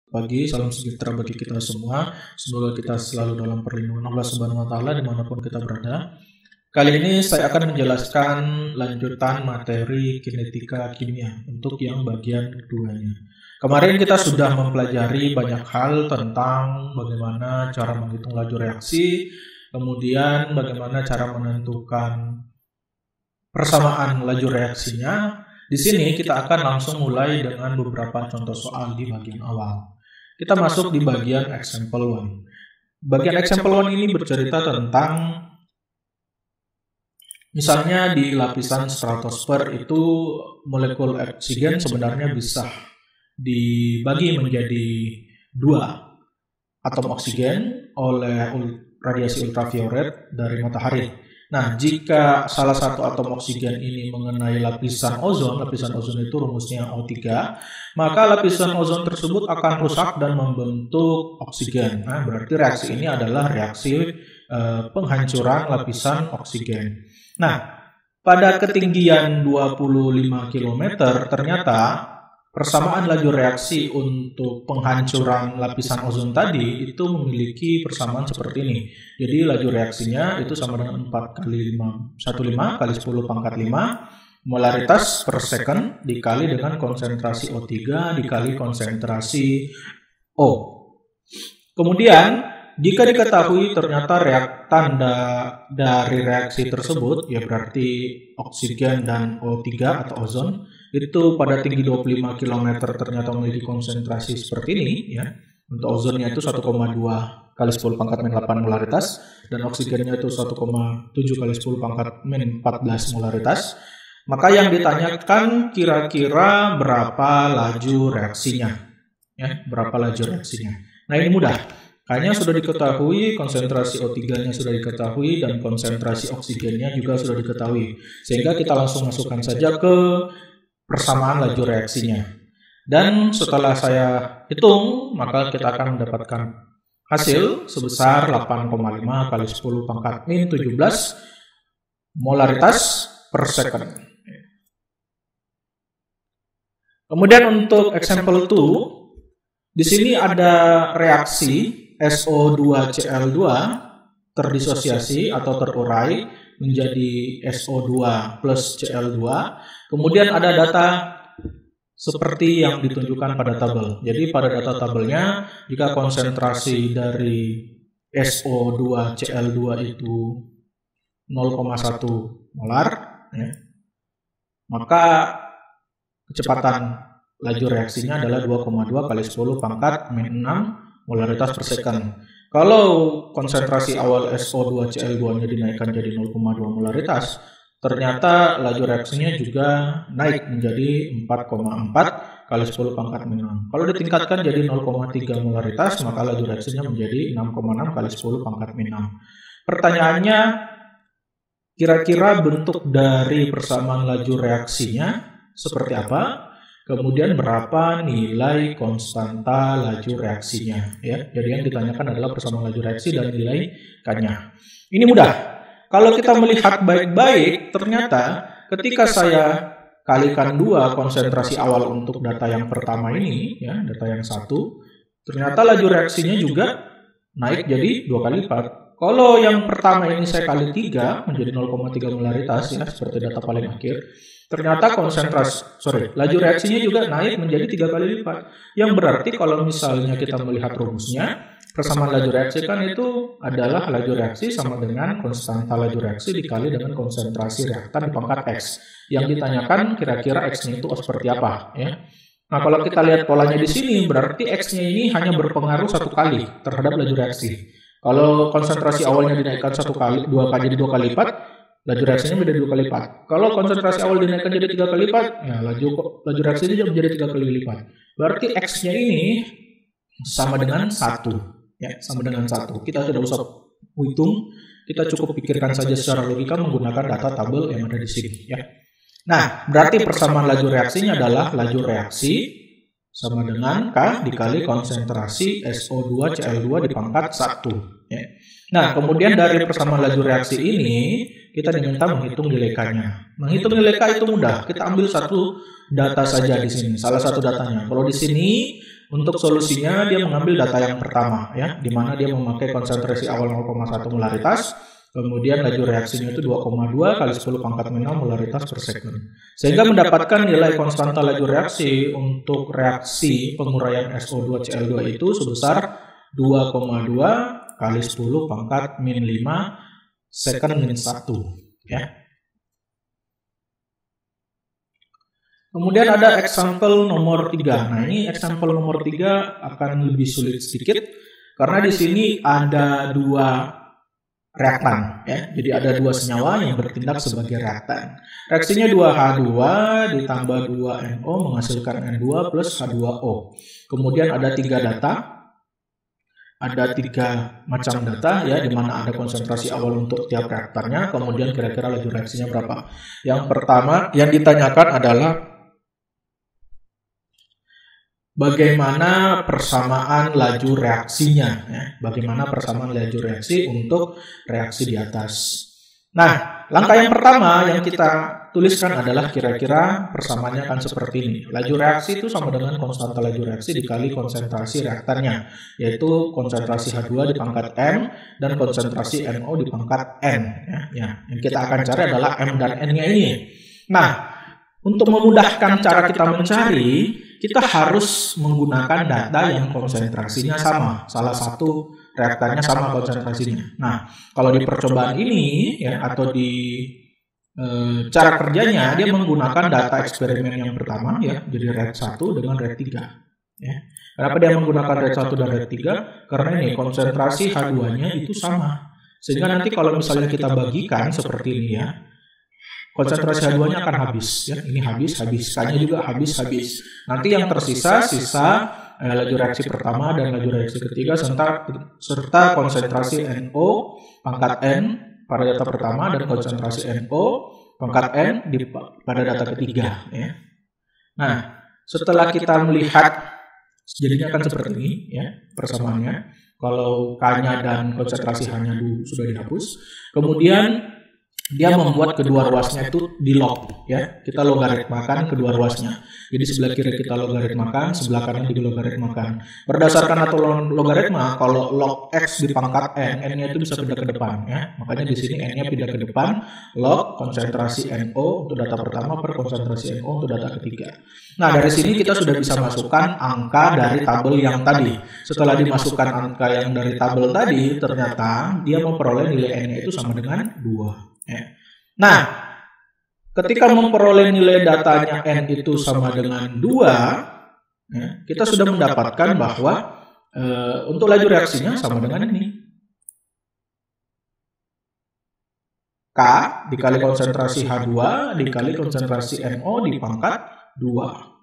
Pagi, salam sejahtera bagi kita semua. Semoga kita selalu dalam perlindungan Allah Subhanahu wa Ta'ala dimanapun kita berada. Kali ini saya akan menjelaskan lanjutan materi kinetika kimia untuk yang bagian keduanya. Kemarin kita sudah mempelajari banyak hal tentang bagaimana cara menghitung laju reaksi, kemudian bagaimana cara menentukan persamaan laju reaksinya. Di sini kita akan langsung mulai dengan beberapa contoh soal di bagian awal. Kita masuk di bagian example 1. Bagian example 1 ini bercerita tentang misalnya di lapisan stratosfer itu molekul oksigen sebenarnya bisa dibagi menjadi 2 atom oksigen oleh radiasi ultraviolet dari matahari. Nah, jika salah satu atom oksigen ini mengenai lapisan ozon itu rumusnya O3, maka lapisan ozon tersebut akan rusak dan membentuk oksigen. Nah, berarti reaksi ini adalah reaksi penghancuran lapisan oksigen. Nah, pada ketinggian 25 km ternyata persamaan laju reaksi untuk penghancuran lapisan ozon tadi itu memiliki persamaan seperti ini. Jadi laju reaksinya itu sama dengan 4 kali 5, 15 kali 10 pangkat 5 molaritas per second dikali dengan konsentrasi O3 dikali konsentrasi O. Kemudian jika diketahui ternyata reaktan dari reaksi tersebut, ya berarti oksigen dan O3 atau ozon, itu pada tinggi 25 km ternyata memiliki konsentrasi seperti ini, ya. Untuk ozonnya itu 1,2 kali 10 pangkat min 8 molaritas, dan oksigennya itu 1,7 kali 10 pangkat min 14 molaritas. Maka yang ditanyakan kira-kira berapa laju reaksinya, ya, berapa laju reaksinya. Nah, ini mudah. Kayaknya sudah diketahui, konsentrasi O3-nya sudah diketahui, dan konsentrasi oksigennya juga sudah diketahui. Sehingga kita langsung masukkan saja ke persamaan laju reaksinya. Dan setelah saya hitung, maka kita akan mendapatkan hasil sebesar 8,5 kali 10 pangkat min 17 molaritas per second. Kemudian untuk example 2, di sini ada reaksi SO2Cl2 terdisosiasi atau terurai menjadi SO2 plus Cl2. Kemudian ada data seperti yang ditunjukkan pada tabel. Jadi pada data tabelnya, jika konsentrasi dari SO2Cl2 itu 0,1 molar, ya, maka kecepatan laju reaksinya adalah 2,2 kali 10 pangkat min 6 molaritas per second. Kalau konsentrasi awal SO2Cl2-nya dinaikkan jadi 0,2 molaritas, ternyata laju reaksinya juga naik menjadi 4,4 kali 10 pangkat min 6. Kalau ditingkatkan jadi 0,3 molaritas, maka laju reaksinya menjadi 6,6 kali 10 pangkat min 6. Pertanyaannya, kira-kira bentuk dari persamaan laju reaksinya seperti apa? Kemudian berapa nilai konstanta laju reaksinya, ya. Jadi yang ditanyakan adalah persamaan laju reaksi dan nilai K-nya. Ini mudah. Kalau kita melihat baik-baik, ternyata ketika saya kalikan 2 konsentrasi awal untuk data yang pertama ini, ya, data yang 1, ternyata laju reaksinya juga naik jadi 2 kali lipat. Kalau yang pertama ini saya kali 3 menjadi 0,3 molaritas, ya, seperti data paling akhir, ternyata laju reaksinya juga naik menjadi 3 kali lipat. Yang berarti kalau misalnya kita melihat rumusnya, persamaan laju reaksi kan itu adalah laju reaksi sama dengan konstanta laju reaksi dikali dengan konsentrasi reaktan di pangkat X. Yang ditanyakan kira-kira X-nya itu seperti apa, ya. Nah, kalau kita lihat polanya di sini, berarti X-nya ini hanya berpengaruh 1 kali terhadap laju reaksi. Kalau konsentrasi awalnya dinaikkan 2 kali 2 kali lipat, laju reaksinya menjadi 2 kali lipat. Kalau konsentrasi awal dinaikkan jadi 3 kali lipat, ya laju reaksinya juga menjadi 3 kali lipat. Berarti X-nya ini sama dengan 1, ya, sama dengan 1. Kita tidak usah hitung, kita cukup pikirkan saja secara logika menggunakan data tabel yang ada di sini, ya. Nah, berarti persamaan laju reaksinya adalah laju reaksi sama dengan K dikali konsentrasi SO2Cl2 di pangkat 1, ya. Nah, kemudian dari persamaan laju reaksi ini, kita diminta menghitung nilai K-nya. Menghitung nilai K itu mudah. Kita ambil satu data saja di sini, salah satu datanya. Kalau di sini Untuk solusinya dia mengambil data yang pertama ya, di mana dia memakai konsentrasi awal 0,1 molaritas, kemudian laju reaksinya itu 2,2 kali 10 pangkat min molaritas per sekund. Sehingga mendapatkan nilai konstanta laju reaksi untuk reaksi penguraian SO2Cl2 itu sebesar 2,2 kali 10 pangkat min 5 second min 1 ya. Kemudian ada example nomor 3. Nah, ini example nomor 3 akan lebih sulit sedikit karena di sini ada dua reaktan ya. Jadi ada dua senyawa yang bertindak sebagai reaktan. Reaksinya 2H2 ditambah 2NO menghasilkan N2 plus H2O. Kemudian ada 3 data. Ada 3 macam data ya, di mana ada konsentrasi awal untuk tiap reaktornya, kemudian kira-kira laju reaksinya berapa. Yang pertama yang ditanyakan adalah bagaimana persamaan laju reaksinya ya. Bagaimana persamaan laju reaksi untuk reaksi di atas. Nah, langkah yang pertama yang kita tuliskan adalah kira-kira persamaannya akan seperti ini. Laju reaksi itu sama dengan konstanta laju reaksi dikali konsentrasi reaktannya, yaitu konsentrasi H2 di pangkat M dan konsentrasi NO di pangkat N. Ya. Yang kita akan cari adalah M dan N-nya ini. Nah, untuk memudahkan cara kita mencari, kita harus menggunakan data yang konsentrasinya sama. Salah satu reaktannya sama konsentrasinya. Nah, kalau di percobaan ini ya, atau di cara kerjanya dia menggunakan data eksperimen yang pertama ya, jadi red 1 dengan red 3 ya. Kenapa dia menggunakan red 1 dan red 3? Karena ini konsentrasi H2-nya itu sama. Sehingga nanti kalau misalnya kita bagikan seperti ini ya, konsentrasi H2-nya akan habis ya. Ini habis, K-nya juga habis. Nanti yang tersisa laju reaksi pertama dan laju reaksi ketiga serta konsentrasi NO pangkat N pada data pertama dan konsentrasi NO pangkat N pada data ketiga ya. Nah, setelah kita melihat jadinya akan seperti ini ya persamaannya. Kalau K-nya dan konsentrasi H-nya sudah dihapus, kemudian dia membuat kedua ruasnya itu di log ya. Kita logaritmakan kedua ruasnya. Jadi sebelah kiri kita logaritmakan, sebelah kanan dilogaritmakan. Berdasarkan atau logaritma, kalau log X di pangkat N, N-nya itu bisa pindah ke depan ya. Makanya di sini N-nya pindah ke depan, log konsentrasi NO untuk data pertama per konsentrasi NO untuk data ketiga. Nah, dari sini kita sudah bisa masukkan angka dari tabel yang tadi. Setelah dimasukkan angka yang dari tabel tadi, ternyata dia memperoleh nilai N-nya itu sama dengan 2. Nah, ketika memperoleh nilai datanya N itu sama dengan 2, kita sudah mendapatkan bahwa untuk laju reaksinya sama dengan ini. K dikali konsentrasi H2 dikali konsentrasi NO di pangkat 2.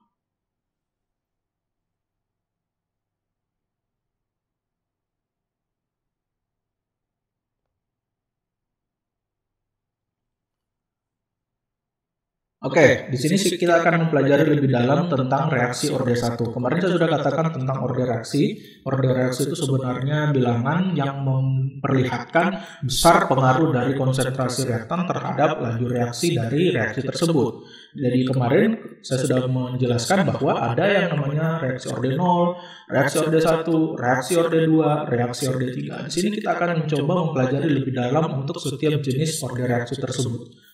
Oke, di sini kita akan mempelajari lebih dalam tentang reaksi orde 1. Kemarin saya sudah katakan tentang orde reaksi. Orde reaksi itu sebenarnya bilangan yang memperlihatkan besar pengaruh dari konsentrasi reaktan terhadap laju reaksi dari reaksi tersebut. Jadi kemarin saya sudah menjelaskan bahwa ada yang namanya reaksi orde 0, reaksi orde 1, reaksi orde 2, reaksi orde 3. Di sini kita akan mencoba mempelajari lebih dalam untuk setiap jenis orde reaksi tersebut.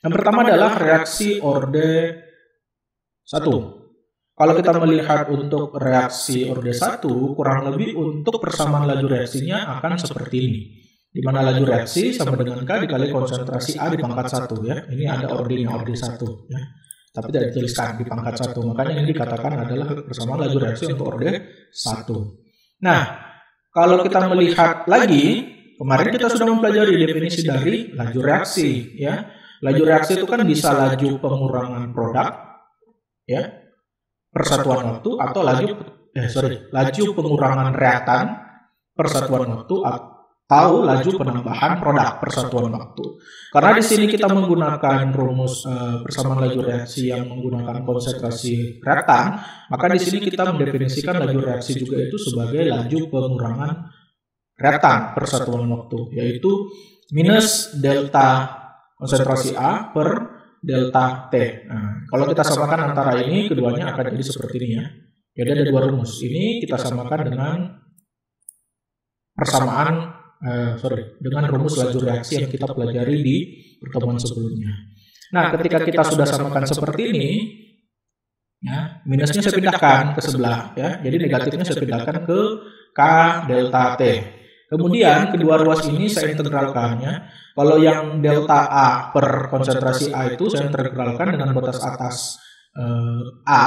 Yang pertama adalah reaksi orde 1. Kalau kita melihat untuk reaksi orde 1, kurang lebih untuk persamaan laju reaksinya akan seperti ini. Di mana laju reaksi sama dengan K dikali konsentrasi A di pangkat 1 ya. Ini ada ordenya orde 1 ya. Tapi tidak dituliskan di pangkat 1. Makanya ini dikatakan adalah persamaan laju reaksi untuk orde 1. Nah, kalau kita melihat lagi, kemarin kita sudah mempelajari definisi dari laju reaksi ya. Laju reaksi itu kan bisa laju pengurangan produk ya persatuan waktu atau laju pengurangan reaktan persatuan waktu atau laju penambahan produk persatuan waktu. Karena di sini kita menggunakan rumus persamaan laju reaksi yang menggunakan konsentrasi reaktan, maka di sini kita mendefinisikan laju reaksi juga itu sebagai laju pengurangan reaktan persatuan waktu, yaitu minus delta konsentrasi A per delta T. Nah, kalau kita samakan antara ini, keduanya akan jadi seperti ini ya. Jadi ada dua rumus. Ini kita samakan dengan dengan rumus laju reaksi yang kita pelajari di pertemuan sebelumnya. Nah, ketika kita sudah samakan seperti ini, ya, minusnya saya pindahkan ke sebelah, ya. Jadi negatifnya saya pindahkan ke K delta T. Kemudian kedua ruas ini saya integralkan, ya. Kalau yang delta A per konsentrasi A itu saya integralkan dengan batas atas A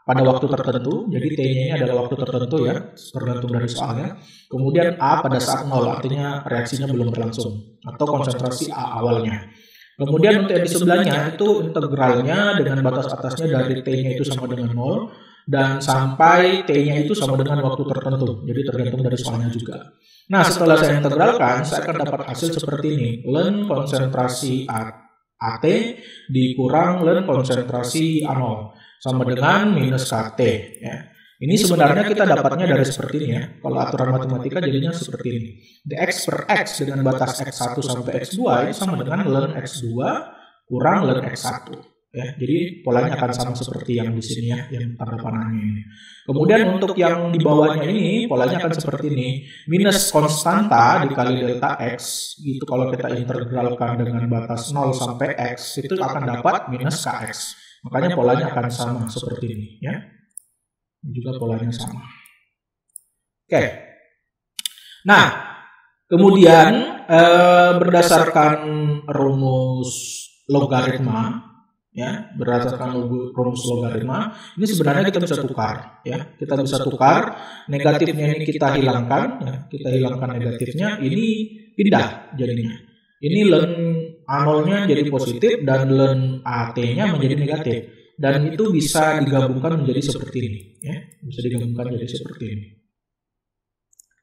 pada waktu tertentu. Jadi T-nya ini adalah waktu tertentu, ya, tergantung dari soalnya. Kemudian A pada saat 0, artinya reaksinya belum berlangsung, atau konsentrasi A awalnya. Kemudian untuk yang di sebelahnya itu integralnya dengan batas atasnya dari T-nya itu sama dengan 0 dan sampai T-nya itu sama dengan waktu tertentu. Jadi tergantung dari soalnya juga. Nah, setelah saya integralkan, saya akan dapat hasil seperti ini. Ln konsentrasi AT dikurang ln konsentrasi A0 sama dengan minus KT. Ya. Ini sebenarnya kita dapatnya dari seperti ini, ya. Kalau aturan matematika jadinya seperti ini. Dx per X dengan batas X1 sampai X2 itu sama dengan ln X2 kurang ln X1. Ya, jadi polanya akan sama seperti yang di sini, ya, yang tanda panahnya ini. Kemudian untuk yang di bawahnya ini polanya akan seperti ini. Minus konstanta dikali delta X, itu kalau kita integralkan dengan batas 0 sampai X, itu akan dapat minus Kx. Makanya polanya akan sama seperti ini, ya. Juga polanya sama. Oke. Nah, kemudian berdasarkan rumus logaritma, ya, berdasarkan rumus logaritma, ini sebenarnya kita bisa tukar, ya. Kita bisa tukar, negatifnya ini kita hilangkan, ya. Kita hilangkan negatifnya, ini pindah jadinya. Ini ln A0-nya jadi positif dan ln AT-nya menjadi negatif. Dan itu bisa digabungkan menjadi seperti ini, ya. Bisa digabungkan jadi seperti ini.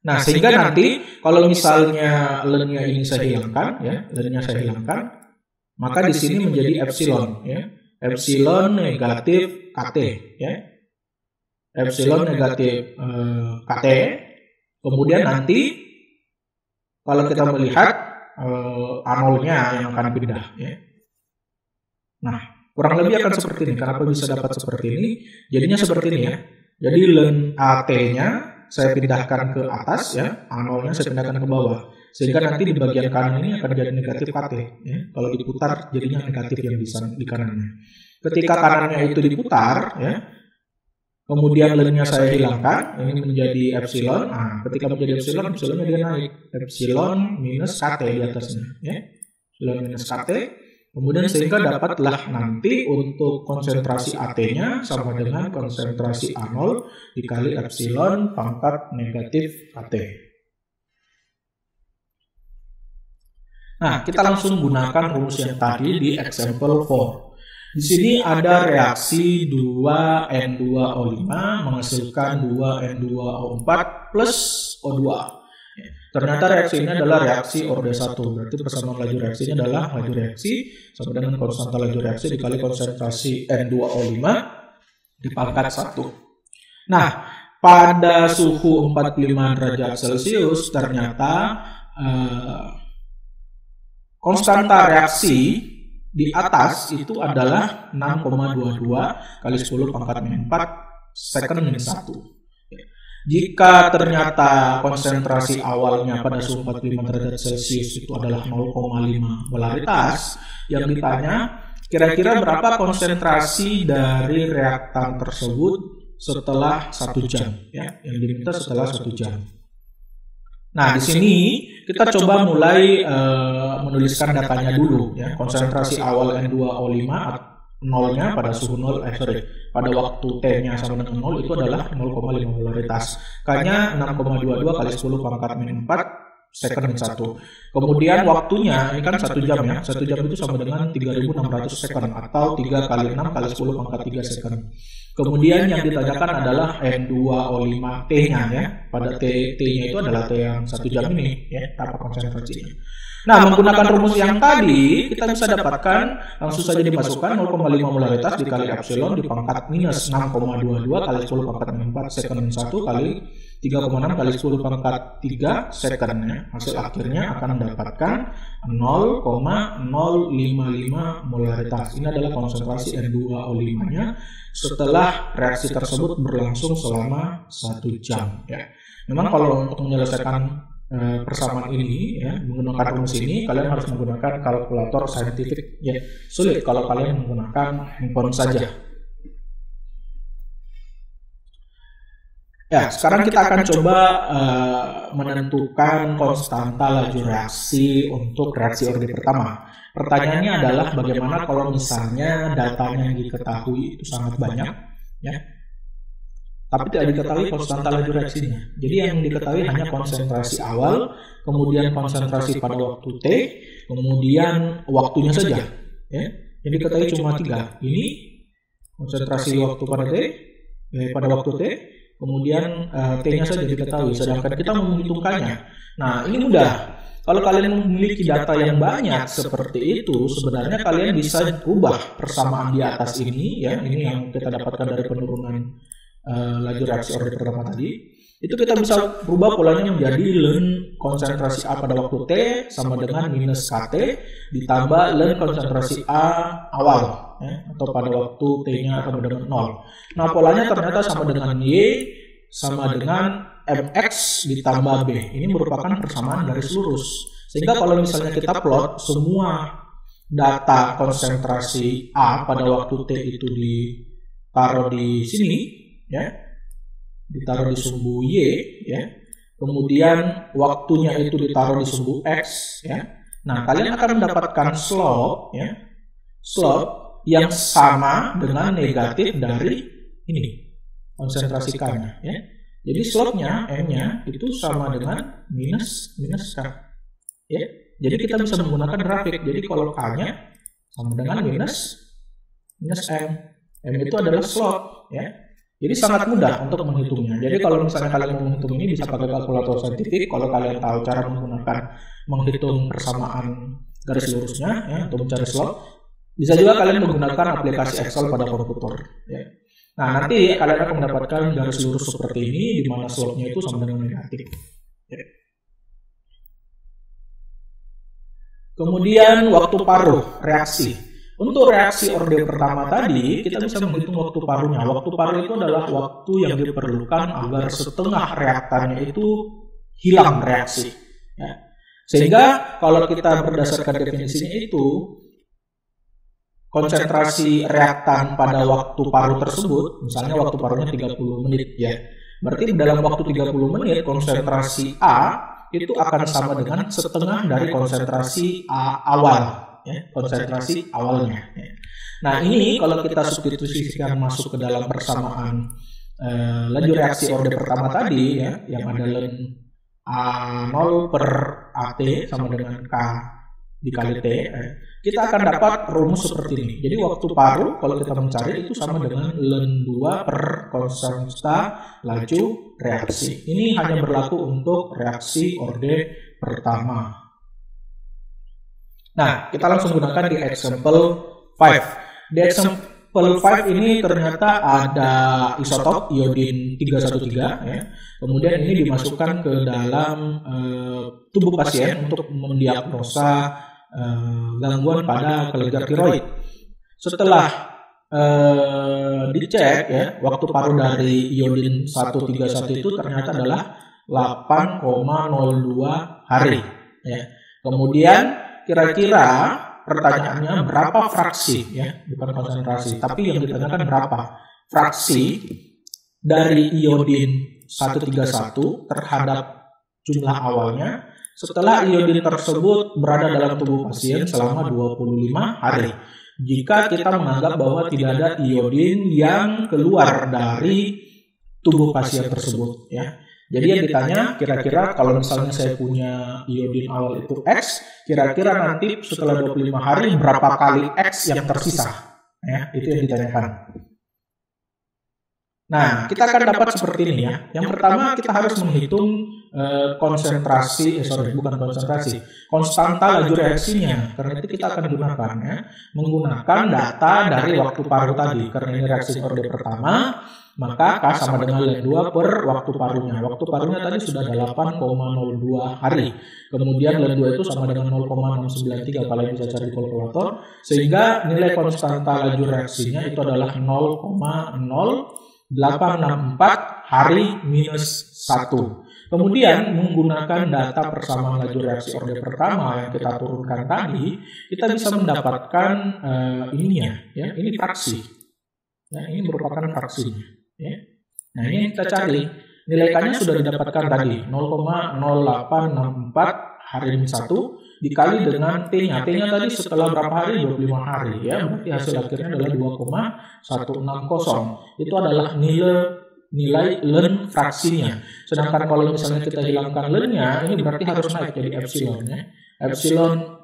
Nah, sehingga nanti kalau misalnya ln-nya ini saya hilangkan, ya, ln-nya saya hilangkan, maka di sini menjadi epsilon, ya. Epsilon negatif KT, ya. Epsilon negatif KT. Kemudian nanti kalau kita melihat A0-nya yang akan pindah, ya. Nah, kurang lebih akan seperti ini. Kenapa bisa dapat seperti ini? Jadinya seperti ini, ya. Jadi ln AT-nya saya pindahkan ke atas, ya. A0-nya saya pindahkan ke bawah. Sehingga nanti di bagian kanan ini akan jadi negatif KT, ya. Kalau diputar jadinya negatif yang di kanannya. Ketika kanannya itu diputar, ya, kemudian ln-nya saya hilangkan, ini menjadi epsilon. Nah, ketika menjadi epsilon, epsilonnya dia naik. Epsilon minus KT di atasnya, ya. Epsilon minus KT. Kemudian sehingga dapatlah nanti untuk konsentrasi AT-nya sama dengan konsentrasi A0 dikali epsilon pangkat negatif KT. Nah, kita langsung gunakan rumus yang tadi di example 4. Di sini ada reaksi 2N2O5 menghasilkan 2N2O4 plus O2. Ternyata reaksi ini adalah reaksi orde 1. Berarti persamaan laju reaksinya adalah laju reaksi sama dengan konstanta laju reaksi dikali konsentrasi N2O5 dipangkat 1. Nah, pada suhu 45 derajat Celcius ternyata konstanta reaksi di atas itu adalah 6,22 kali 10 pangkat min 4 second min 1. Jika ternyata konsentrasi awalnya pada suhu 45 derajat Celcius itu adalah 0,5 molaritas, yang ditanya kira-kira berapa konsentrasi dari reaktan tersebut setelah 1 jam, ya, yang diminta setelah 1 jam. Nah, di sini kita coba mulai menuliskan datanya dulu, ya. Konsentrasi awal N2O5 nolnya pada suhu 0, pada waktu T-nya sama dengan 0 itu adalah 0,5 molaritas. K-nya 6,22 kali 10 pangkat min 4 second min 1. Kemudian waktunya ini kan 1 jam, ya. 1 jam itu sama dengan 3600 second atau 3 kali 6 kali 10 pangkat 3 second. Kemudian yang ditanyakan adalah N2O5 T-nya, ya. Pada T-nya itu adalah T yang 1 jam ini, ya, apa konsentrasinya. Nah, menggunakan rumus yang tadi, kita bisa dapatkan langsung saja dimasukkan 0,5 molaritas dikali epsilon dipangkat minus 6,22 kali 10 pangkat min 4 second min 1 kali 3,6 kali 10 pangkat 3 second ya. Hasil akhirnya akan mendapatkan 0,055 molaritas. Ini adalah konsentrasi N2O5-nya setelah reaksi tersebut berlangsung selama 1 jam ya. Memang kalau untuk menyelesaikan persamaan ini ya, menggunakan rumus ini kalian harus menggunakan kalkulator saintifik ya. Sulit kalau kalian menggunakan handphone saja. Ya, sekarang kita akan coba menentukan konstanta laju reaksi untuk reaksi orde pertama. Pertanyaannya adalah bagaimana kalau misalnya datanya yang diketahui itu sangat banyak ya, tapi tidak diketahui konstanta laju reaksinya. Jadi yang diketahui hanya konsentrasi awal, kemudian konsentrasi pada waktu T, kemudian waktunya saja ya. Yang diketahui cuma 3. Ini konsentrasi waktu pada waktu T, kemudian T-nya saja diketahui, sedangkan kita mengitungkannya. Nah, ini mudah. Kalau kalian memiliki data yang banyak seperti itu, sebenarnya kalian bisa ubah persamaan di atas ini ya. Ini yang kita dapatkan dari penurunan laju reaksi orde pertama tadi. Itu kita bisa berubah polanya menjadi ln konsentrasi A pada waktu T sama dengan minus KT ditambah ln konsentrasi A awal ya, atau pada waktu T-nya sama dengan 0. Nah, polanya ternyata sama dengan Y sama dengan MX ditambah B. Ini merupakan persamaan garis lurus. Sehingga kalau misalnya kita plot semua data konsentrasi A pada waktu T itu ditaruh di sini ya, ditaruh di sumbu Y ya, kemudian waktunya itu ditaruh di sumbu X ya. Nah, kalian akan mendapatkan slope ya, slope yang sama dengan negatif dari ini konsentrasi K-nya ya. Jadi slope-nya M-nya itu sama dengan minus K ya. Jadi kita bisa menggunakan grafik. Jadi kalau K-nya sama dengan minus M. M itu adalah slope ya. Jadi sangat mudah untuk menghitungnya. Jadi kalau misalnya kalian mau menghitung ini bisa pakai kalkulator saintifik. Kalau kalian tahu cara menghitung persamaan garis lurusnya ya, untuk mencari slope, bisa juga kalian menggunakan aplikasi Excel pada komputer. Ya. Nah, nanti kalian akan mendapatkan garis lurus seperti ini di mana slope-nya itu sama dengan negatif. Ya. Kemudian waktu paruh reaksi. Untuk reaksi orde pertama tadi, kita bisa menghitung waktu paruhnya. Waktu paruh itu adalah waktu yang diperlukan agar setengah reaktannya itu hilang reaksi. Ya. Sehingga kalau kita berdasarkan definisinya itu, konsentrasi reaktan pada waktu paruh tersebut, misalnya waktu paruhnya 30 menit ya. Berarti dalam waktu 30 menit konsentrasi A itu akan sama dengan setengah dari konsentrasi A awal. Ya, konsentrasi awalnya. Ya. Nah, ini kalau kita substitusikan masuk ke dalam persamaan laju reaksi orde pertama tadi ya, yang ada ln A0 per AT sama dengan K dikali T, kita akan dapat rumus seperti ini. Jadi waktu paruh kalau kita mencari itu sama dengan ln 2 per konstanta laju reaksi. Ini hanya berlaku untuk reaksi orde pertama. Nah, kita langsung gunakan di example 5. Di example 5 ini ternyata ada isotop iodin 313 ya. Kemudian ini dimasukkan ke dalam tubuh pasien untuk mendiagnosa gangguan pada kelenjar tiroid. Setelah dicek ya, waktu paruh dari iodin 131 itu ternyata adalah 8,02 hari ya. Kemudian kira-kira pertanyaannya berapa fraksi ya, bukan konsentrasi, tapi yang ditanyakan berapa fraksi dari iodin 131 terhadap jumlah awalnya setelah iodin tersebut berada dalam tubuh pasien selama 25 hari. Jika kita menganggap bahwa tidak ada iodin yang keluar dari tubuh pasien tersebut ya. Jadi yang ditanya kira-kira kalau misalnya saya punya iodin awal itu X, kira-kira nanti setelah 25 hari berapa kali X yang tersisa? Ya, itu yang ditanyakan. Nah, kita akan dapat seperti ini ya. Yang pertama kita harus menghitung konstanta laju reaksinya. Karena itu kita akan gunakan ya, menggunakan data dari waktu paruh tadi. Karena ini reaksi orde pertama, maka K sama dengan ln 2 per waktu parunya. Waktu parunya tadi sudah 8,02 hari. Kemudian ln 2 itu sama dengan 0,693 kalau bisa cari di kalkulator. Sehingga nilai konstanta laju reaksinya itu adalah 0,0864 hari minus 1. Kemudian menggunakan data persamaan laju reaksi orde pertama yang kita turunkan tadi, kita bisa mendapatkan ini fraksi. Nah, ini merupakan fraksinya. Ya. Nah, ini kita cari. Nilai K-nya sudah didapatkan tadi, 0,0864 hari minus 1 dikali dengan T-nya. T-nya tadi setelah berapa hari? 25 hari. Ya, berarti hasil akhirnya adalah 2,160. Itu adalah nilai ln fraksinya. Sedangkan kalau misalnya kita hilangkan ln-nya, ini berarti harus naik jadi epsilon. Ya. Epsilon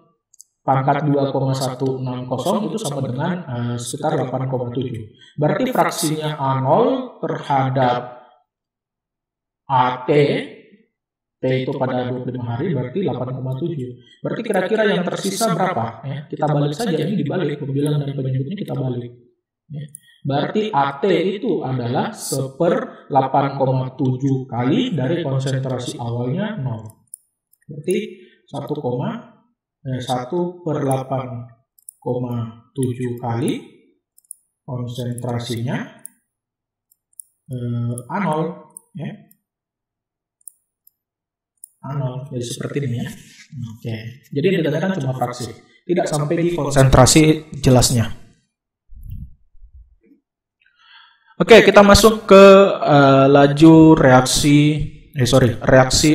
pangkat 2,160 itu sama dengan sekitar 8,7. Berarti fraksinya A0 terhadap AT, T itu pada 25 hari berarti 8,7. Berarti kira-kira yang tersisa berapa? Ya, kita balik saja, ini dibalik, pembilang dan penyebutnya kita balik. Ya. Berarti AT itu adalah 1/8,7 kali dari konsentrasi awalnya 0. Berarti 1/8,7 kali konsentrasinya A0. Ya. A0, jadi seperti ini ya. Oke. Jadi yang dikatakan cuma fraksi, tidak sampai di konsentrasi jelasnya. Oke, kita masuk ke laju reaksi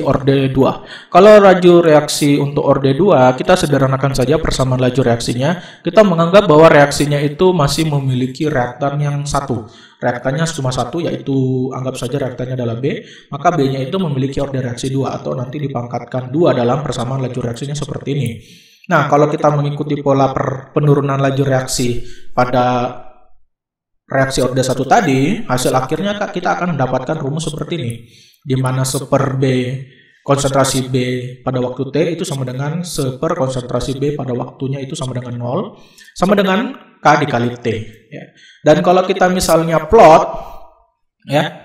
orde 2. Kalau laju reaksi untuk orde 2, kita sederhanakan saja persamaan laju reaksinya. Kita menganggap bahwa reaksinya itu masih memiliki reaktan yang satu. Reaktannya cuma satu, yaitu anggap saja reaktannya adalah B, maka B-nya itu memiliki orde reaksi 2 atau nanti dipangkatkan 2 dalam persamaan laju reaksinya seperti ini. Nah, kalau kita mengikuti pola penurunan laju reaksi pada reaksi orde 1 tadi, hasil akhirnya kita akan mendapatkan rumus seperti ini, di mana 1/B konsentrasi B pada waktu T itu sama dengan 1/, konsentrasi B pada waktunya itu sama dengan 0, sama dengan K dikali T. Ya. Dan kalau kita misalnya plot, ya,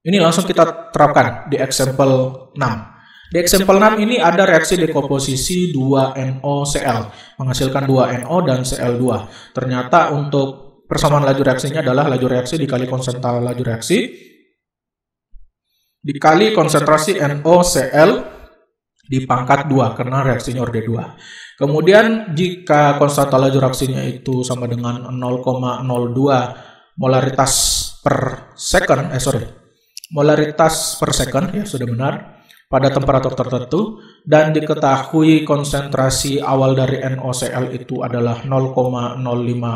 ini langsung kita terapkan di example 6. Di example 6 ini ada reaksi dekomposisi 2NOCl, menghasilkan 2NO dan Cl2. Ternyata untuk persamaan laju reaksinya adalah laju reaksi dikali konstanta laju reaksi dikali konsentrasi NOCl dipangkat 2 karena reaksinya orde 2. Kemudian jika konstanta laju reaksinya itu sama dengan 0,02 molaritas per second, molaritas per second, ya sudah benar, pada temperatur tertentu, dan diketahui konsentrasi awal dari NOCl itu adalah 0,05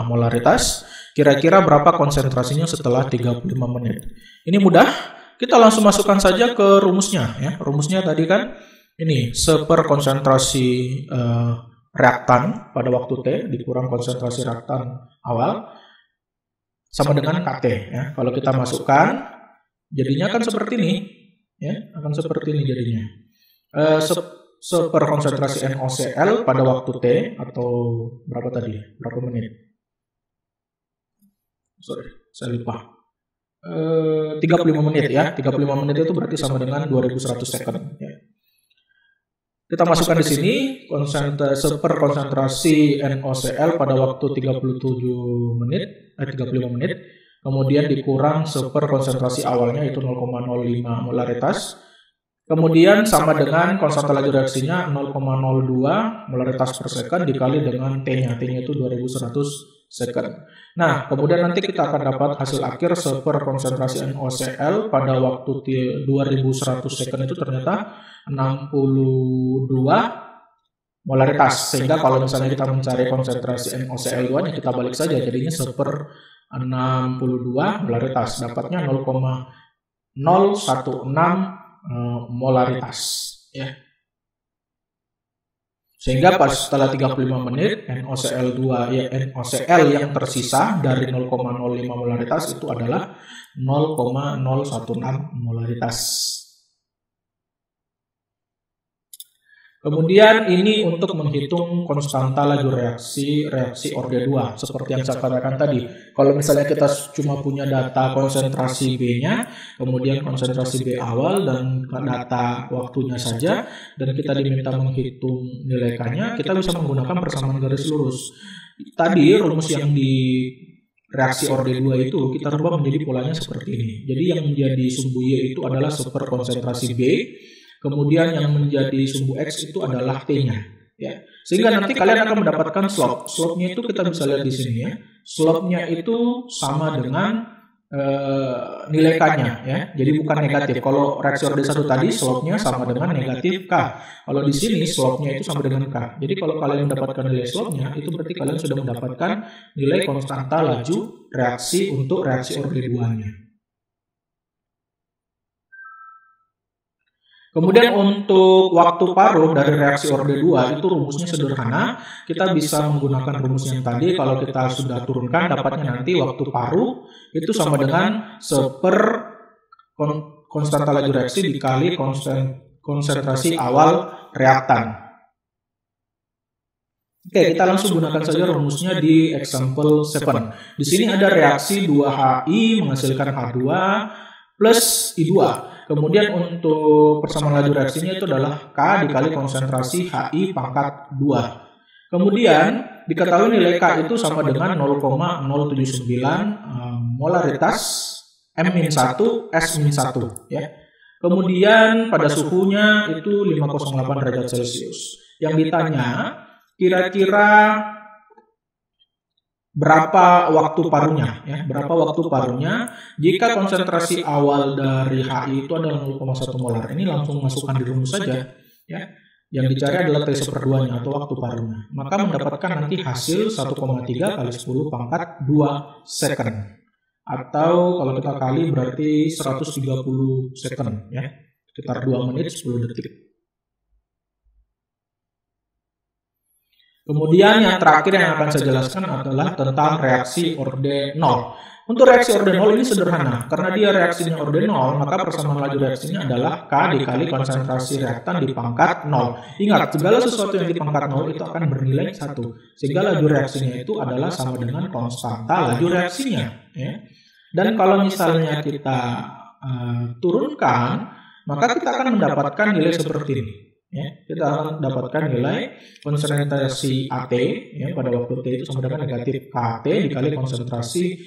molaritas. Kira-kira berapa konsentrasinya setelah 35 menit? Ini mudah, kita langsung masukkan saja ke rumusnya. Ya. Rumusnya tadi kan ini 1/, konsentrasi reaktan pada waktu T dikurang konsentrasi reaktan awal sama dengan KT. Ya. Kalau kita masukkan, jadinya kan seperti ini. Ya, akan seperti ini jadinya. 1/, konsentrasi NOCl pada waktu T atau berapa tadi? Berapa menit? Saya lupa. 35 menit ya. 35 menit itu berarti sama dengan 2100 second. Ya. Kita masukkan di sini 1/, konsentrasi NOCl pada waktu 35 menit. Kemudian dikurang 1/, konsentrasi awalnya itu 0,05 molaritas. Kemudian sama dengan konstanta laju reaksinya 0,02 molaritas per second dikali dengan T-nya. T-nya itu 2100 second. Nah, kemudian nanti kita akan dapat hasil akhir 1/, konsentrasi NOCl pada waktu 2100 second itu ternyata 62 molaritas. Sehingga kalau misalnya kita mencari konsentrasi NOCl2-nya, kita balik saja, jadinya 1/62 molaritas, dapatnya 0,016 molaritas, ya. Sehingga pas setelah 35 menit NOCl2 ya NOCl yang tersisa dari 0,05 molaritas itu adalah 0,016 molaritas. Kemudian ini untuk menghitung konstanta laju reaksi orde 2 seperti yang saya katakan tadi. Kalau misalnya kita cuma punya data konsentrasi B-nya, kemudian konsentrasi B awal dan data waktunya saja, dan kita diminta menghitung nilai K-nya, kita bisa menggunakan persamaan garis lurus. Tadi rumus yang di reaksi orde 2 itu kita rubah menjadi polanya seperti ini. Jadi yang menjadi sumbu Y itu adalah seperkonsentrasi B. Kemudian yang menjadi sumbu X itu adalah T-nya, ya. Sehingga nanti kalian akan mendapatkan slope. Slope-nya itu kita bisa lihat di sini ya. Slope-nya itu sama dengan nilai K-nya, ya. Jadi bukan negatif. Kalau reaksi orde 1 tadi slope-nya sama dengan negatif K. Kalau di sini slope-nya itu sama dengan K. Jadi kalau kalian mendapatkan nilai slope-nya, itu berarti kalian sudah mendapatkan nilai konstanta laju reaksi untuk reaksi orde 2-nya. Kemudian untuk waktu paruh dari reaksi orde 2 itu rumusnya sederhana. Kita bisa menggunakan rumus yang tadi. Kalau kita sudah turunkan, dapatnya nanti waktu paruh itu sama dengan konstanta laju reaksi dikali konsentrasi awal reaktan. Oke, kita langsung gunakan saja rumusnya di example 7. Di sini ada reaksi 2HI menghasilkan H2 plus I2. Kemudian untuk persamaan laju reaksinya itu adalah K dikali konsentrasi HI pangkat 2. Kemudian diketahui nilai K itu sama dengan 0,079 molaritas M-1 S-1 ya. Kemudian pada suhunya itu 508 derajat Celcius. Yang ditanya kira-kira berapa waktu paruhnya ya, berapa waktu paruhnya jika konsentrasi awal dari HI itu adalah 0,1 molar. Ini langsung masukkan di rumus saja ya. Yang dicari adalah T/2-nya atau waktu paruhnya. Maka mendapatkan nanti hasil 1,3 kali 10 pangkat 2 second. Atau kalau kita kali berarti 130 second ya. Sekitar 2 menit 10 detik. Kemudian yang terakhir yang akan saya jelaskan adalah tentang reaksi orde 0. Untuk reaksi orde 0 ini sederhana. Karena dia reaksinya orde 0, maka persamaan laju reaksinya adalah K dikali konsentrasi reaktan di pangkat 0. Ingat, segala sesuatu yang di pangkat 0 itu akan bernilai 1. Sehingga laju reaksinya itu adalah sama dengan konstanta laju reaksinya. Ya. Dan kalau misalnya kita turunkan, maka kita akan mendapatkan nilai seperti ini. Ya, kita akan mendapatkan nilai konsentrasi AT ya, pada waktu T itu sama dengan negatif KT dikali konsentrasi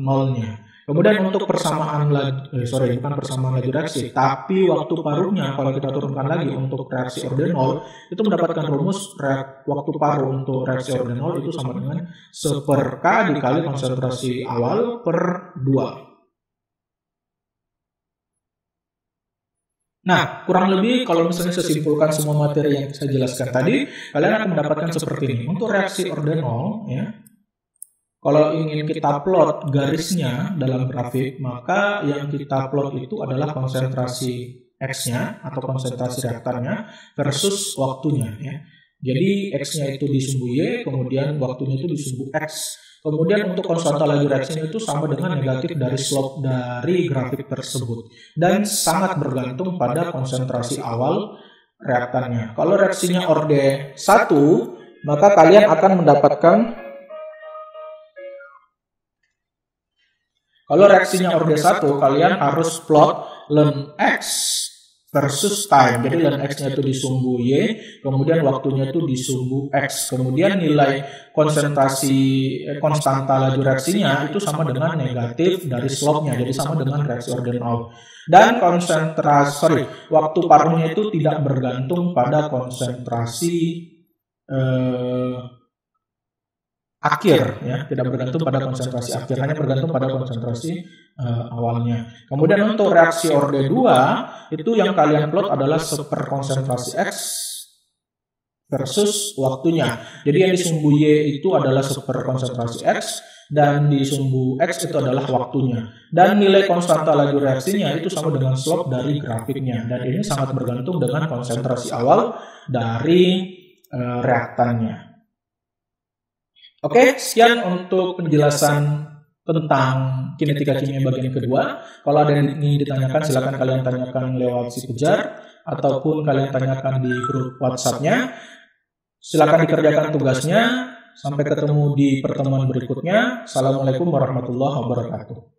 nolnya. Kemudian untuk persamaan bukan persamaan laju reaksi, tapi waktu paruhnya kalau kita turunkan lagi untuk reaksi orde 0 itu mendapatkan rumus waktu paruh untuk reaksi orde 0 itu sama dengan 1/K dikali konsentrasi awal per 2. Nah, kurang lebih kalau misalnya saya simpulkan semua materi yang saya jelaskan tadi, kalian akan mendapatkan seperti ini. Untuk reaksi orde 0, ya, kalau ingin kita plot garisnya dalam grafik, maka yang kita plot itu adalah konsentrasi X-nya atau konsentrasi reaktannya versus waktunya. Ya. Jadi X-nya itu di sumbu Y, kemudian waktunya itu di sumbu X. Kemudian untuk konstanta laju reaksinya itu sama dengan negatif dari slope dari grafik tersebut. Dan sangat bergantung pada konsentrasi awal reaktannya. Kalau reaksinya orde 1, maka kalian akan mendapatkan kalian harus plot ln X versus time. Jadi ln X-nya itu di sumbu Y, kemudian waktunya itu di sumbu X. Kemudian nilai konstanta laju reaksinya itu sama dengan negatif dari slope-nya, jadi sama dengan reaksi orde 0. Dan waktu paruhnya itu tidak bergantung pada konsentrasi akhir ya, tidak bergantung pada konsentrasi akhir, hanya bergantung pada konsentrasi awalnya. Kemudian untuk reaksi orde 2 itu yang kalian plot adalah seperkonsentrasi X versus waktunya. Jadi yang di sumbu Y itu adalah seperkonsentrasi X dan di sumbu X itu adalah waktunya. Dan nilai konstanta laju reaksinya itu sama dengan slope dari grafiknya, dan ini sangat bergantung dengan konsentrasi awal dari reaktannya. Oke, sekian untuk penjelasan tentang kinetika kimia bagian kedua. Kalau ada yang ingin ditanyakan, silakan kalian tanyakan lewat si kejar ataupun kalian tanyakan di grup WhatsApp-nya. Silakan dikerjakan tugasnya. Sampai ketemu di pertemuan berikutnya. Assalamualaikum warahmatullahi wabarakatuh.